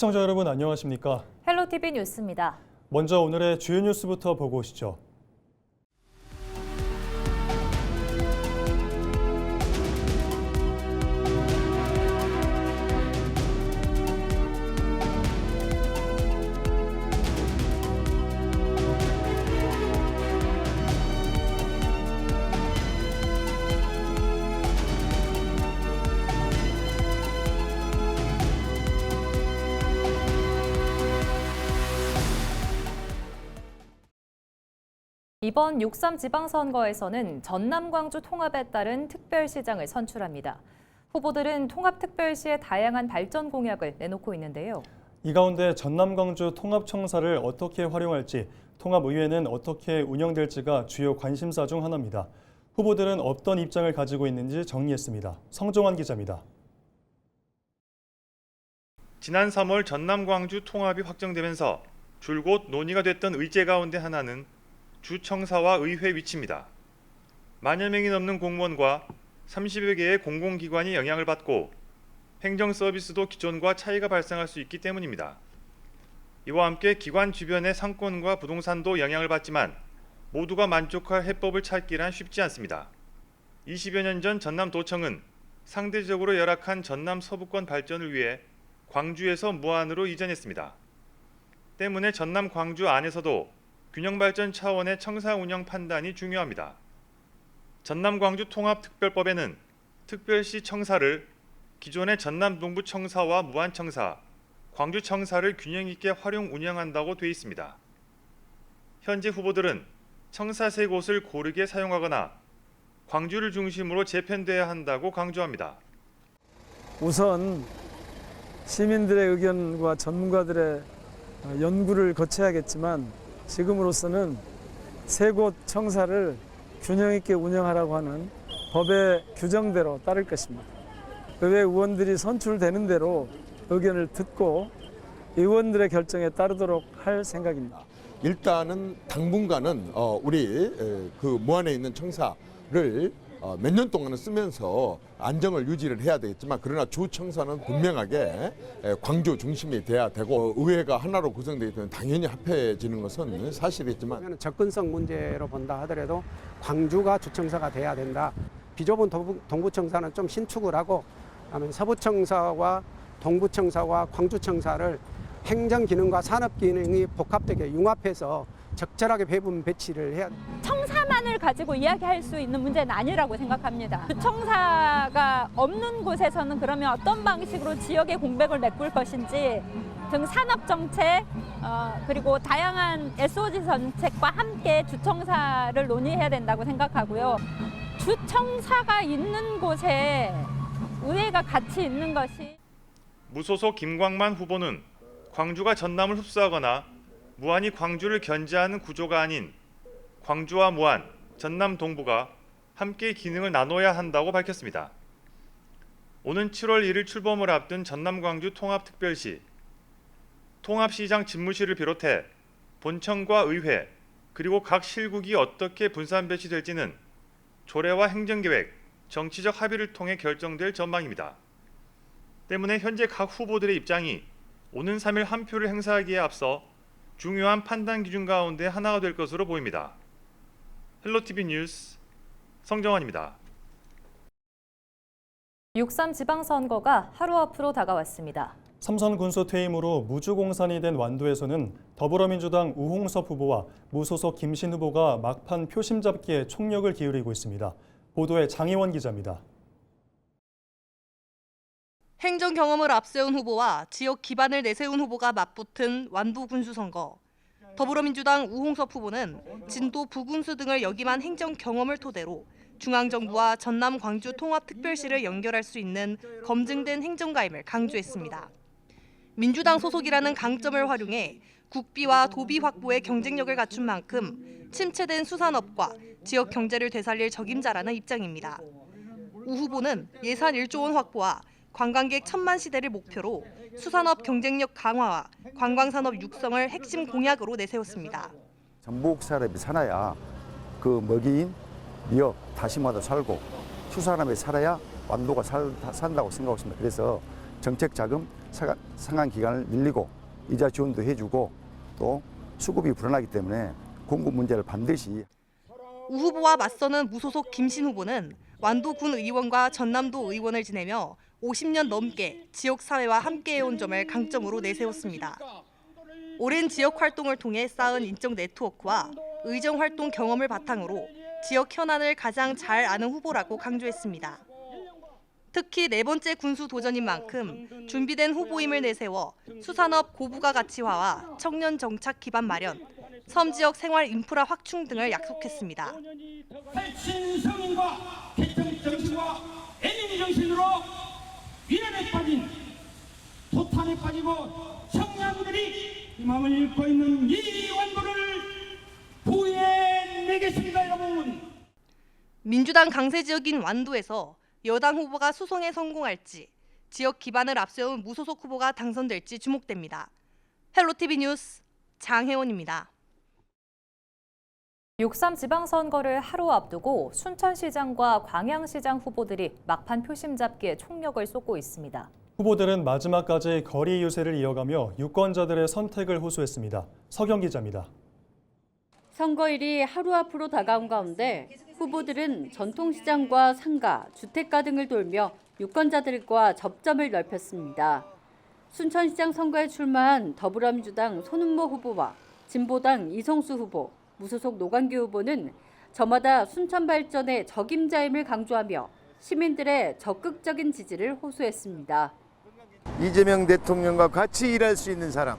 시청자 여러분 안녕하십니까? 헬로티비 뉴스입니다. 먼저 오늘의 주요 뉴스부터 보고 오시죠. 이번 6.3 지방선거에서는 전남 광주 통합에 따른 특별시장을 선출합니다. 후보들은 통합특별시의 다양한 발전 공약을 내놓고 있는데요. 이 가운데 전남 광주 통합청사를 어떻게 활용할지, 통합의회는 어떻게 운영될지가 주요 관심사 중 하나입니다. 후보들은 어떤 입장을 가지고 있는지 정리했습니다. 성종환 기자입니다. 지난 3월 전남 광주 통합이 확정되면서 줄곧 논의가 됐던 의제 가운데 하나는 주청사와 의회 위치입니다. 만여 명이 넘는 공무원과 30여 개의 공공기관이 영향을 받고 행정 서비스도 기존과 차이가 발생할 수 있기 때문입니다. 이와 함께 기관 주변의 상권과 부동산도 영향을 받지만 모두가 만족할 해법을 찾기란 쉽지 않습니다. 20여 년 전 전남도청은 상대적으로 열악한 전남 서부권 발전을 위해 광주에서 무안으로 이전했습니다. 때문에 전남 광주 안에서도 균형발전 차원의 청사 운영 판단이 중요합니다. 전남 광주 통합특별법에는 특별시 청사를 기존의 전남 동부청사와 무안청사, 광주청사를 균형 있게 활용 운영한다고 돼 있습니다. 현재 후보들은 청사 세 곳을 고르게 사용하거나 광주를 중심으로 재편돼야 한다고 강조합니다. 우선 시민들의 의견과 전문가들의 연구를 거쳐야겠지만 지금으로서는 세 곳 청사를 균형 있게 운영하라고 하는 법의 규정대로 따를 것입니다. 의회 의원들이 선출되는 대로 의견을 듣고 의원들의 결정에 따르도록 할 생각입니다. 일단은 당분간은 우리 그 무안에 있는 청사를 몇 년 동안은 쓰면서 안정을 유지를 해야 되겠지만, 그러나 주청사는 분명하게 광주 중심이 돼야 되고 의회가 하나로 구성되기 때문에 당연히 합해지는 것은 사실이지만, 접근성 문제로 본다 하더라도 광주가 주청사가 돼야 된다. 비좁은 동부청사는 좀 신축을 하고 서부청사와 동부청사와 광주청사를 행정기능과 산업기능이 복합되게 융합해서 적절하게 배분 배치를 해야. 청사만을 가지고 이야기할 수 있는 문제는 아니라고 생각합니다. 청사가 없는 곳에서는 그러면 어떤 방식으로 지역의 공백을 메꿀 것인지 등 산업정책 그리고 다양한 SOG 정책과 함께 주청사를 논의해야 된다고 생각하고요. 주청사가 있는 곳에 의회가 같이 있는 것이. 무소속 김광만 후보는 광주가 전남을 흡수하거나 무안이 광주를 견제하는 구조가 아닌 광주와 무안, 전남 동부가 함께 기능을 나눠야 한다고 밝혔습니다. 오는 7월 1일 출범을 앞둔 전남 광주 통합특별시, 통합시장 집무실을 비롯해 본청과 의회, 그리고 각 실국이 어떻게 분산 배치될지는 조례와 행정계획, 정치적 합의를 통해 결정될 전망입니다. 때문에 현재 각 후보들의 입장이 오는 3일 한 표를 행사하기에 앞서 중요한 판단 기준 가운데 하나가 될 것으로 보입니다. 헬로티비 뉴스 성정환입니다. 6.3 지방선거가 하루 앞으로 다가왔습니다. 삼선 군수 퇴임으로 무주공산이 된 완도에서는 더불어민주당 우홍섭 후보와 무소속 김신 후보가 막판 표심 잡기에 총력을 기울이고 있습니다. 보도에 장희원 기자입니다. 행정 경험을 앞세운 후보와 지역 기반을 내세운 후보가 맞붙은 완도 군수선거. 더불어민주당 우홍섭 후보는 진도 부군수 등을 역임한 행정 경험을 토대로 중앙정부와 전남 광주 통합특별시를 연결할 수 있는 검증된 행정가임을 강조했습니다. 민주당 소속이라는 강점을 활용해 국비와 도비 확보에 경쟁력을 갖춘 만큼 침체된 수산업과 지역 경제를 되살릴 적임자라는 입장입니다. 우 후보는 예산 1조 원 확보와 관광객 1000만 시대를 목표로 수산업 경쟁력 강화와 관광산업 육성을 핵심 공약으로 내세웠습니다. 전북 사람이 살아야 그 먹이인 미역, 다시마도 살고 수산업이 살아야 완도가 산다고 생각하고 있습니다. 그래서 정책 자금 상환 기간을 늘리고 이자 지원도 해주고 또 수급이 불안하기 때문에 공급 문제를 반드시. 우 후보와 맞서는 무소속 김신 후보는 완도군 의원과 전남도 의원을 지내며 50년 넘게 지역사회와 함께해온 점을 강점으로 내세웠습니다. 오랜 지역 활동을 통해 쌓은 인적 네트워크와 의정 활동 경험을 바탕으로 지역 현안을 가장 잘 아는 후보라고 강조했습니다. 특히 네 번째 군수 도전인 만큼 준비된 후보임을 내세워 수산업 고부가 가치화와 청년 정착 기반 마련, 섬 지역 생활 인프라 확충 등을 약속했습니다. 발신 성인과 개척 정신과 애민 정신으로 위련에 빠진 도탄에 빠지고 청년들이 희망을 잃고 있는 이 완도를 구해내겠습니다, 여러분. 민주당 강세 지역인 완도에서 여당 후보가 수성에 성공할지, 지역 기반을 앞세운 무소속 후보가 당선될지 주목됩니다. 헬로티비 뉴스 장혜원입니다. 6.3 지방선거를 하루 앞두고 순천시장과 광양시장 후보들이 막판 표심 잡기에 총력을 쏟고 있습니다. 후보들은 마지막까지 거리 유세를 이어가며 유권자들의 선택을 호소했습니다. 서경 기자입니다. 선거일이 하루 앞으로 다가온 가운데 후보들은 전통시장과 상가, 주택가 등을 돌며 유권자들과 접점을 넓혔습니다. 순천시장 선거에 출마한 더불어민주당 손은모 후보와 진보당 이성수 후보, 무소속 노관규 후보는 저마다 순천 발전의 적임자임을 강조하며 시민들의 적극적인 지지를 호소했습니다. 이재명 대통령과 같이 일할 수 있는 사람,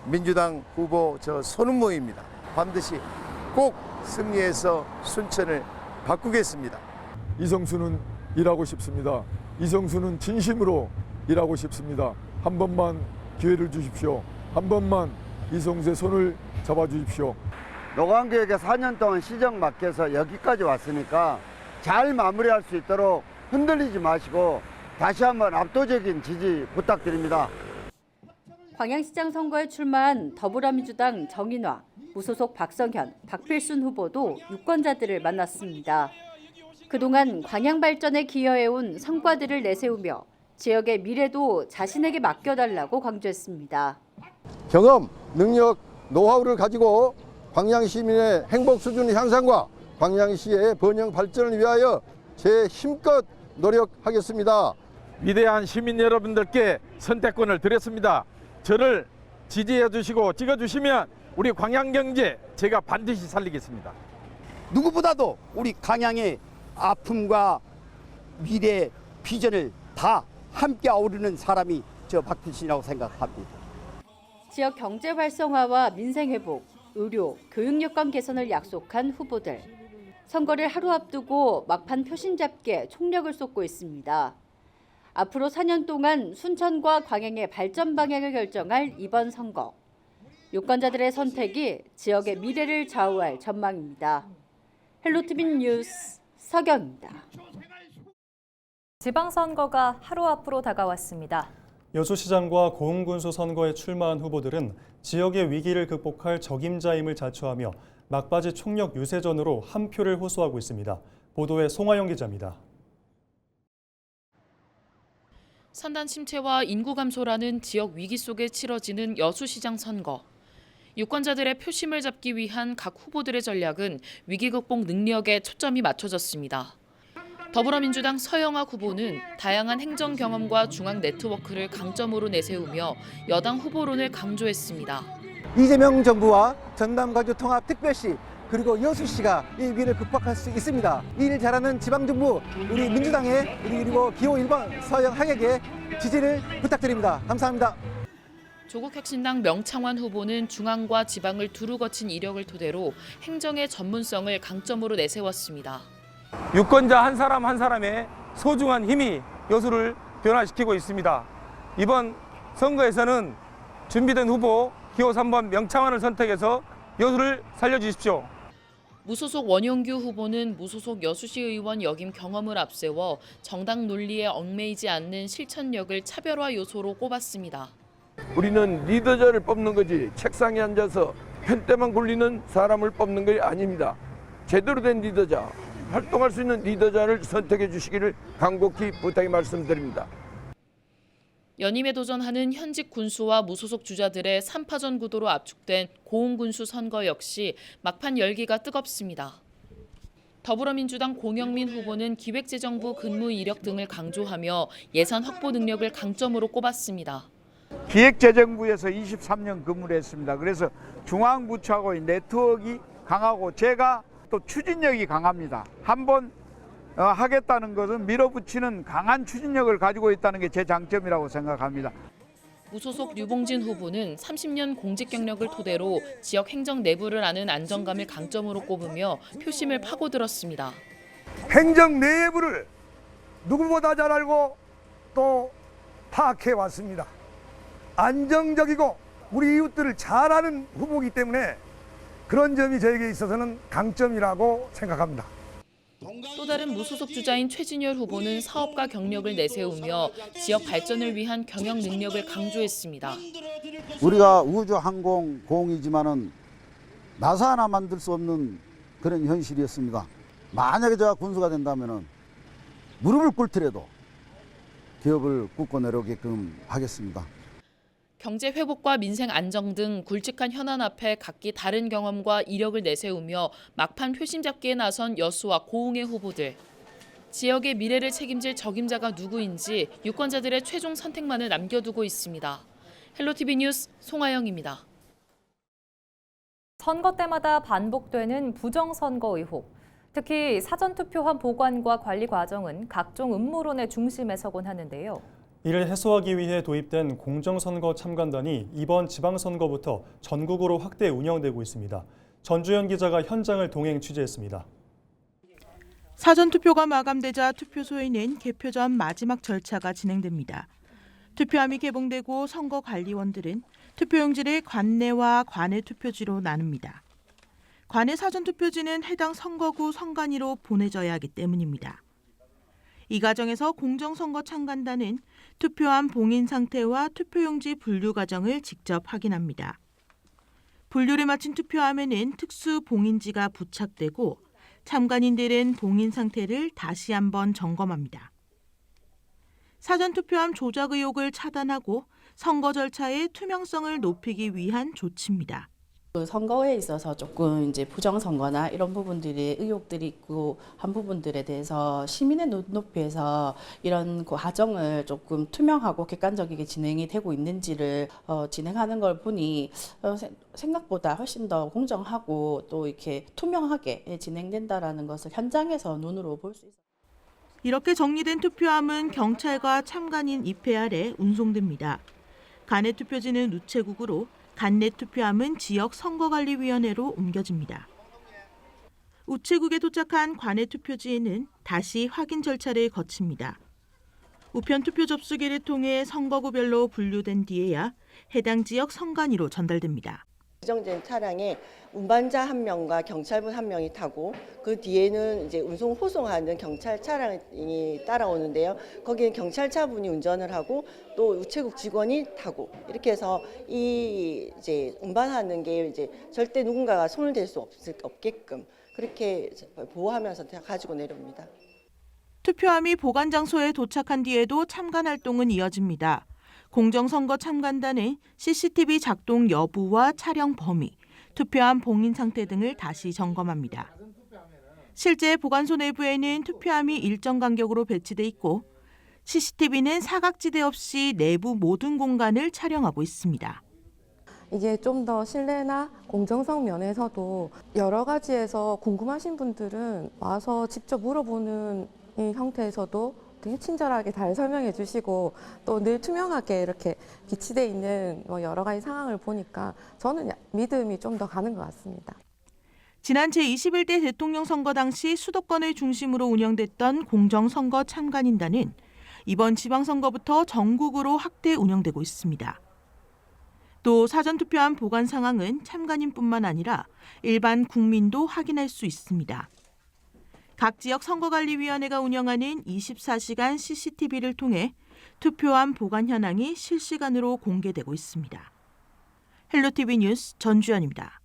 민주당 후보 손은모입니다. 반드시 꼭 승리해서 순천을 바꾸겠습니다. 이성수는 일하고 싶습니다. 이성수는 진심으로 일하고 싶습니다. 한 번만 기회를 주십시오. 한 번만 이성수의 손을 잡아주십시오. 노관규에게 4년 동안 시정 맡겨서 여기까지 왔으니까 잘 마무리할 수 있도록 흔들리지 마시고 다시 한번 압도적인 지지 부탁드립니다. 광양시장 선거에 출마한 더불어민주당 정인화, 무소속 박성현, 박필순 후보도 유권자들을 만났습니다. 그동안 광양 발전에 기여해온 성과들을 내세우며 지역의 미래도 자신에게 맡겨달라고 강조했습니다. 경험, 능력, 노하우를 가지고 광양 시민의 행복 수준 향상과 광양시의 번영 발전을 위하여 제 힘껏 노력하겠습니다. 위대한 시민 여러분들께 선택권을 드렸습니다. 저를 지지해 주시고 찍어 주시면 우리 광양 경제 제가 반드시 살리겠습니다. 누구보다도 우리 광양의 아픔과 미래 비전을 다 함께 아우르는 사람이 저 박필순이라고 생각합니다. 지역 경제 활성화와 민생 회복, 의료, 교육 여건 개선을 약속한 후보들. 선거를 하루 앞두고 막판 표심 잡기에 총력을 쏟고 있습니다. 앞으로 4년 동안 순천과 광양의 발전 방향을 결정할 이번 선거. 유권자들의 선택이 지역의 미래를 좌우할 전망입니다. 헬로티비 뉴스 서경입니다. 지방선거가 하루 앞으로 다가왔습니다. 여수시장과 고흥군수 선거에 출마한 후보들은 지역의 위기를 극복할 적임자임을 자처하며 막바지 총력 유세전으로 한 표를 호소하고 있습니다. 보도에 송하영 기자입니다. 산단 침체와 인구 감소라는 지역 위기 속에 치러지는 여수시장 선거. 유권자들의 표심을 잡기 위한 각 후보들의 전략은 위기 극복 능력에 초점이 맞춰졌습니다. 더불어민주당 서영학 후보는 다양한 행정 경험과 중앙 네트워크를 강점으로 내세우며 여당 후보론을 강조했습니다. 이재명 정부와 전남 광주 통합 특별시 그리고 여수시가 이 위기를 극복할 수 있습니다. 이 일 잘하는 지방정부 우리 민주당의 그리고 기호 1번 서영학에게 지지를 부탁드립니다. 감사합니다. 조국혁신당 명창환 후보는 중앙과 지방을 두루 거친 이력을 토대로 행정의 전문성을 강점으로 내세웠습니다. 유권자 한 사람 한 사람의 소중한 힘이 여수를 변화시키고 있습니다. 이번 선거에서는 준비된 후보 기호 3번 명창환을 선택해서 여수를 살려주십시오. 무소속 원영규 후보는 무소속 여수시 의원 역임 경험을 앞세워 정당 논리에 얽매이지 않는 실천력을 차별화 요소로 꼽았습니다. 우리는 리더자를 뽑는 거지 책상에 앉아서 편때만 굴리는 사람을 뽑는 게 아닙니다. 제대로 된 리더자, 활동할 수 있는 리더자를 선택해 주시기를 간곡히 부탁의 말씀드립니다. 연임에 도전하는 현직 군수와 무소속 주자들의 3파전 구도로 압축된 고흥군수 선거 역시 막판 열기가 뜨겁습니다. 더불어민주당 공영민 후보는 기획재정부 근무 이력 등을 강조하며 예산 확보 능력을 강점으로 꼽았습니다. 기획재정부에서 23년 근무를 했습니다. 그래서 중앙부처하고의 네트워크가 강하고 제가 또 추진력이 강합니다. 한번 하겠다는 것은 밀어붙이는 강한 추진력을 가지고 있다는 게 제 장점이라고 생각합니다. 무소속 류봉진 후보는 30년 공직 경력을 토대로 지역 행정 내부를 아는 안정감을 강점으로 꼽으며 표심을 파고들었습니다. 행정 내부를 누구보다 잘 알고 또 파악해 왔습니다. 안정적이고 우리 이웃들을 잘 아는 후보이기 때문에 그런 점이 저에게 있어서는 강점이라고 생각합니다. 또 다른 무소속 주자인 최진열 후보는 사업가 경력을 내세우며 지역 발전을 위한 경영 능력을 강조했습니다. 우리가 우주항공 공이지만은 나사 하나 만들 수 없는 그런 현실이었습니다. 만약에 제가 군수가 된다면은 무릎을 꿇더라도 기업을 꿇고 내려오게끔 하겠습니다. 경제 회복과 민생 안정 등 굵직한 현안 앞에 각기 다른 경험과 이력을 내세우며 막판 표심 잡기에 나선 여수와 고흥의 후보들. 지역의 미래를 책임질 적임자가 누구인지 유권자들의 최종 선택만을 남겨두고 있습니다. 헬로티비 뉴스 송하영입니다. 선거 때마다 반복되는 부정선거 의혹. 특히 사전투표함 보관과 관리 과정은 각종 음모론의 중심에 서곤 하는데요. 이를 해소하기 위해 도입된 공정선거 참관단이 이번 지방선거부터 전국으로 확대 운영되고 있습니다. 전주현 기자가 현장을 동행 취재했습니다. 사전투표가 마감되자 투표소에는 개표 전 마지막 절차가 진행됩니다. 투표함이 개봉되고 선거관리원들은 투표용지를 관내와 관외 투표지로 나눕니다. 관외 사전투표지는 해당 선거구 선관위로 보내져야 하기 때문입니다. 이 과정에서 공정선거 참관단은 투표함 봉인 상태와 투표용지 분류 과정을 직접 확인합니다. 분류를 마친 투표함에는 특수 봉인지가 부착되고 참관인들은 봉인 상태를 다시 한번 점검합니다. 사전투표함 조작 의혹을 차단하고 선거 절차의 투명성을 높이기 위한 조치입니다. 선거에 있어서 조금 이제 부정선거나 이런 부분들이 의혹들이 있고 한 부분들에 대해서 시민의 눈높이에서 이런 과정을 조금 투명하고 객관적이게 진행이 되고 있는지를 진행하는 걸 보니 생각보다 훨씬 더 공정하고 또 이렇게 투명하게 진행된다라는 것을 현장에서 눈으로 볼 수 있어요. 이렇게 정리된 투표함은 경찰과 참관인 입회 아래 운송됩니다. 관내 투표지는 우체국으로 관내 투표함은 지역 선거관리위원회로 옮겨집니다. 우체국에 도착한 관내 투표지에는 다시 확인 절차를 거칩니다. 우편 투표 접수기를 통해 선거구별로 분류된 뒤에야 해당 지역 선관위로 전달됩니다. 지정된 차량에 운반자 1명과 경찰분 1명이 타고 그 뒤에는 이제 운송 호송하는 경찰 차량이 따라오는데요. 거기는 경찰차분이 운전을 하고 또 우체국 직원이 타고 이렇게 해서 이 이제 운반하는 게 이제 절대 누군가가 손을 댈 수 없게끔 그렇게 보호하면서 가지고 내려옵니다. 투표함이 보관 장소에 도착한 뒤에도 참관 활동은 이어집니다. 공정선거 참관단은 CCTV 작동 여부와 촬영 범위, 투표함 봉인 상태 등을 다시 점검합니다. 실제 보관소 내부에는 투표함이 일정 간격으로 배치돼 있고 CCTV는 사각지대 없이 내부 모든 공간을 촬영하고 있습니다. 이게 좀 더 신뢰나 공정성 면에서도 여러 가지에서 궁금하신 분들은 와서 직접 물어보는 이 형태에서도 되게 친절하게 잘 설명해 주시고 또 늘 투명하게 이렇게 비치돼 있는 여러 가지 상황을 보니까 저는 믿음이 좀 더 가는 것 같습니다. 지난 제21대 대통령 선거 당시 수도권을 중심으로 운영됐던 공정선거 참관인단은 이번 지방선거부터 전국으로 확대 운영되고 있습니다. 또 사전투표함 보관 상황은 참관인뿐만 아니라 일반 국민도 확인할 수 있습니다. 각 지역 선거관리위원회가 운영하는 24시간 CCTV를 통해 투표함 보관 현황이 실시간으로 공개되고 있습니다. 헬로티비 뉴스 전주현입니다.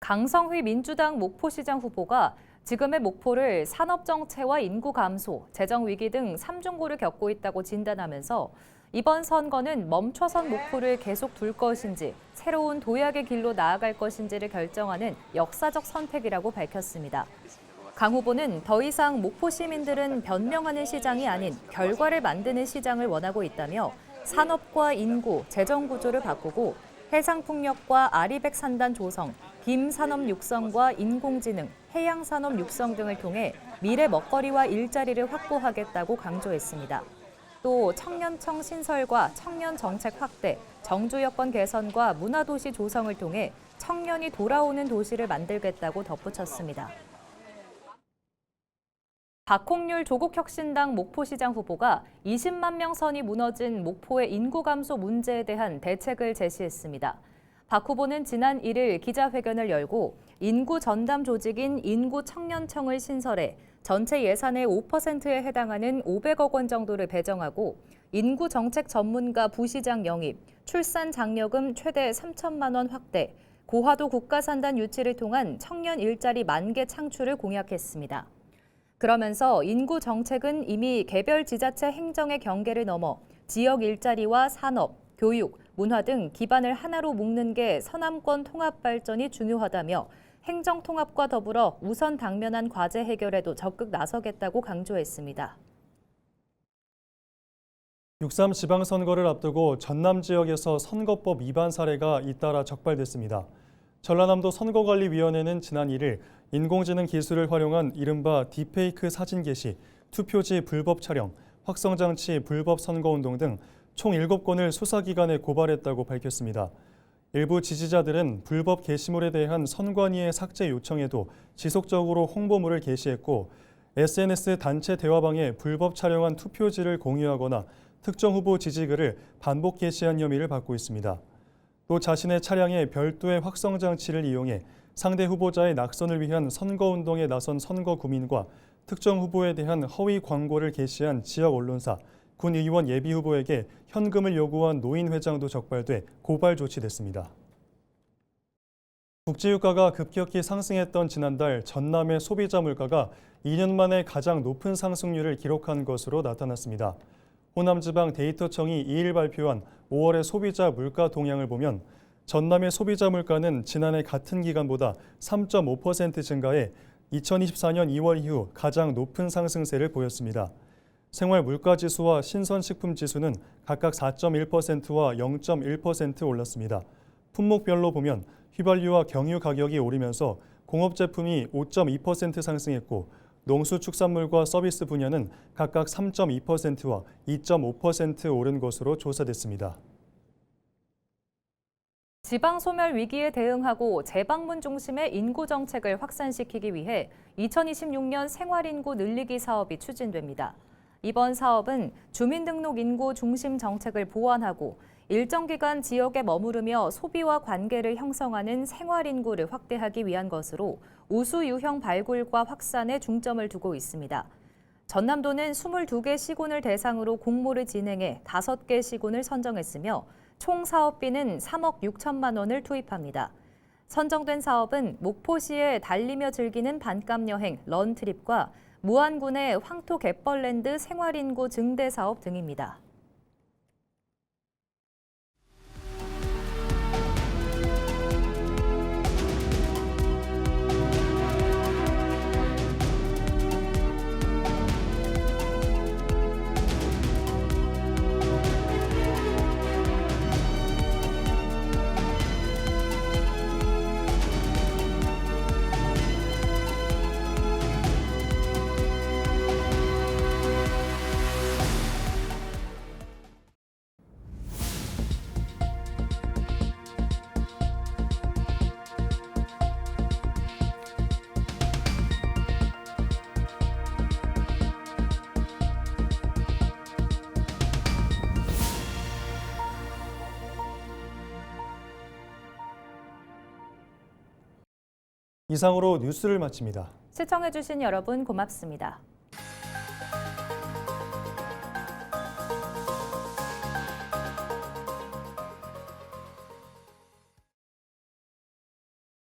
강성휘 민주당 목포시장 후보가 지금의 목포를 산업정체와 인구 감소, 재정위기 등 3중고를 겪고 있다고 진단하면서 이번 선거는 멈춰선 목포를 계속 둘 것인지 새로운 도약의 길로 나아갈 것인지를 결정하는 역사적 선택이라고 밝혔습니다. 강 후보는 더 이상 목포 시민들은 변명하는 시장이 아닌 결과를 만드는 시장을 원하고 있다며 산업과 인구, 재정 구조를 바꾸고 해상풍력과 아리백 산단 조성, 김산업 육성과 인공지능, 해양산업 육성 등을 통해 미래 먹거리와 일자리를 확보하겠다고 강조했습니다. 또 청년청 신설과 청년 정책 확대, 정주 여건 개선과 문화도시 조성을 통해 청년이 돌아오는 도시를 만들겠다고 덧붙였습니다. 박홍률 조국혁신당 목포시장 후보가 20만 명 선이 무너진 목포의 인구 감소 문제에 대한 대책을 제시했습니다. 박 후보는 지난 1일 기자회견을 열고 인구 전담 조직인 인구청년청을 신설해 전체 예산의 5%에 해당하는 500억 원 정도를 배정하고 인구 정책 전문가 부시장 영입, 출산 장려금 최대 3천만 원 확대, 고화도 국가산단 유치를 통한 청년 일자리 10,000개 창출을 공약했습니다. 그러면서 인구 정책은 이미 개별 지자체 행정의 경계를 넘어 지역 일자리와 산업, 교육, 문화 등 기반을 하나로 묶는 게 서남권 통합 발전이 중요하다며 행정 통합과 더불어 우선 당면한 과제 해결에도 적극 나서겠다고 강조했습니다. 6.3 지방선거를 앞두고 전남 지역에서 선거법 위반 사례가 잇따라 적발됐습니다. 전라남도 선거관리위원회는 지난 1일 인공지능 기술을 활용한 이른바 딥페이크 사진 게시, 투표지 불법 촬영, 확성장치 불법 선거운동 등 총 7건을 수사기관에 고발했다고 밝혔습니다. 일부 지지자들은 불법 게시물에 대한 선관위의 삭제 요청에도 지속적으로 홍보물을 게시했고 SNS 단체 대화방에 불법 촬영한 투표지를 공유하거나 특정 후보 지지글을 반복 게시한 혐의를 받고 있습니다. 또 자신의 차량에 별도의 확성장치를 이용해 상대 후보자의 낙선을 위한 선거운동에 나선 선거구민과 특정 후보에 대한 허위 광고를 게시한 지역 언론사, 군 의원 예비 후보에게 현금을 요구한 노인 회장도 적발돼 고발 조치됐습니다. 국제유가가 급격히 상승했던 지난달 전남의 소비자 물가가 2년 만에 가장 높은 상승률을 기록한 것으로 나타났습니다. 호남지방 데이터청이 2일 발표한 5월의 소비자 물가 동향을 보면 전남의 소비자 물가는 지난해 같은 기간보다 3.5% 증가해 2024년 2월 이후 가장 높은 상승세를 보였습니다. 생활 물가 지수와 신선식품 지수는 각각 4.1%와 0.1% 올랐습니다. 품목별로 보면 휘발유와 경유 가격이 오르면서 공업 제품이 5.2% 상승했고 농수축산물과 서비스 분야는 각각 3.2%와 2.5% 오른 것으로 조사됐습니다. 지방 소멸 위기에 대응하고 재방문 중심의 인구 정책을 확산시키기 위해 2026년 생활인구 늘리기 사업이 추진됩니다. 이번 사업은 주민등록 인구 중심 정책을 보완하고 일정 기간 지역에 머무르며 소비와 관계를 형성하는 생활인구를 확대하기 위한 것으로 우수 유형 발굴과 확산에 중점을 두고 있습니다. 전남도는 22개 시군을 대상으로 공모를 진행해 5개 시군을 선정했으며 총 사업비는 3억 6천만 원을 투입합니다. 선정된 사업은 목포시의 달리며 즐기는 반값 여행 런트립과 무안군의 황토 갯벌랜드 생활인구 증대 사업 등입니다. 이상으로 뉴스를 마칩니다. 시청해주신 여러분 고맙습니다.